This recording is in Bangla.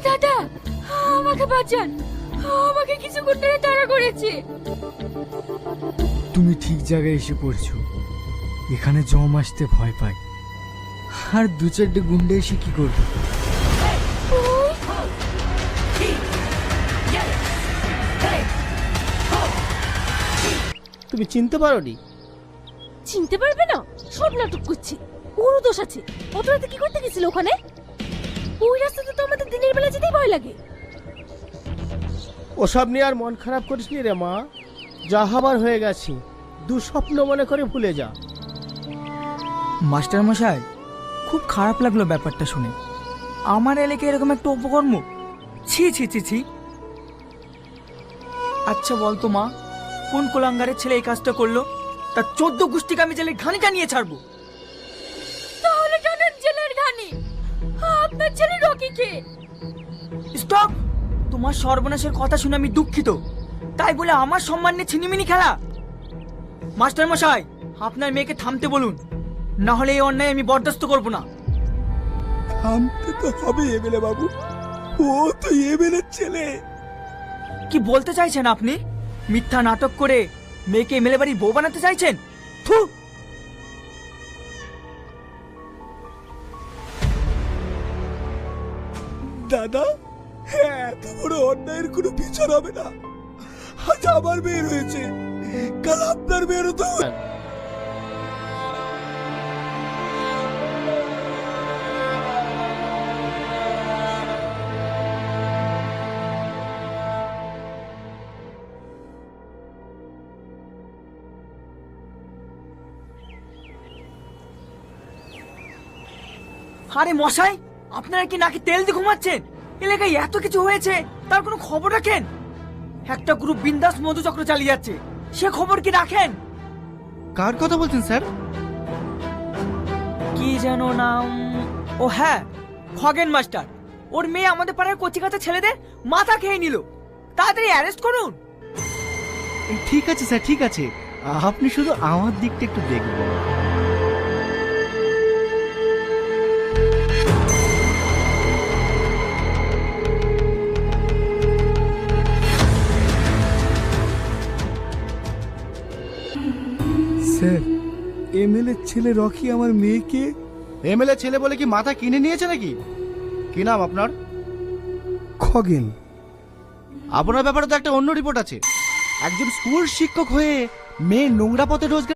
দাদা, আমাকে বাঁচান, আমাকে কিছু করতে তাড়া করেছে। তুমি ঠিক জায়গায় এসে পড়ছো। এখানে জম আসতে ভয় পায়, আর দু চারটে গুন্ডে এসে কি করবে? তুমি চিনতে পারোনি? চিনতে পারবে না? সব নাটক করছি, ওরও দোষ আছে। অত রাতে কি করতে গেছিল ওখানে? ওই রাস্তাতে তো আমাদের দিনের বেলা যেতেই ভয় লাগে। ওসব নিয়ে আর মন খারাপ করিস নি রে মা, যা হবার হয়ে গেছে। দুঃস্বপ্ন মনে করে ভুলে যা। মাস্টার মশাই, খুব খারাপ লাগলো ব্যাপারটা শুনে। আমার এলাকায় এরকম একটা অপকর্ম, ছি ছি ছি ছি। আচ্ছা বলতো মা, কোন কোলাঙ্গারের ছেলে এই কাজটা করলো? তার 14 গোষ্ঠীকে আমি জেলের ঘানিটা নিয়ে ছাড়বো। তাহলে জানেন জেলের ঘানি আপনার ছেলে রকিকে। স্টপ! তোমার সর্বনাশের কথা শুনে আমি দুঃখিত, তাই বলে আমার সম্মান নিয়ে ছিনিমিনি খেলা? মাস্টার মশাই, আপনার মেয়েকে থামতে বলুন, না হলে এই অন্যায় আমি বরদাস্ত করব না। থামতে তো হবে এমএলএ বাবু, ও তো এমএলএ ছেলে। কি বলতে চাইছেন আপনি? মিথ্যা নাটক করে মেয়েকে এমএলএ বাড়ির বউ বানাতে চাইছেন? থু! দাদা, এত বড় অন্যায়ের কোনো বিচার হবে না। আজ আমার মেয়ে রয়েছে, কাল আপনার মেয়েরও তো। আরে মশাই, আপনারা কি নাকি তেল দিয়ে ঘুমাচ্ছেন? এলাকায় এত কিছু হয়েছে, তার কোনো খবর রাখেন? একটা গ্রুপ বিন্দাস মধুচক্র চালিয়ে যাচ্ছে, সে খবর কি রাখেন? কার কথা বলছেন স্যার? কি যেন নাম? ও হ্যাঁ, খগেন মাস্টার। ওর মেয়ে আমাদের পাড়ার কচিকাঁচা ছেলেদের মাথা খেয়ে নিল। তাড়াতাড়ি অ্যারেস্ট করুন। ঠিক আছে স্যার, ঠিক আছে, আপনি শুধু আমার দিকটা একটু দেখবেন। স্যার, এমএলএ ছেলে রকি আমার মেয়েকে। এমএলএ ছেলে বলে কি মাথা কিনে নিয়েছে নাকি? কি নাম আপনার? খগেন। আপনার ব্যাপারে তো একটা অন্য রিপোর্ট আছে। একজন স্কুল শিক্ষক হয়ে মেয়ে নোংরা পথে রোজগার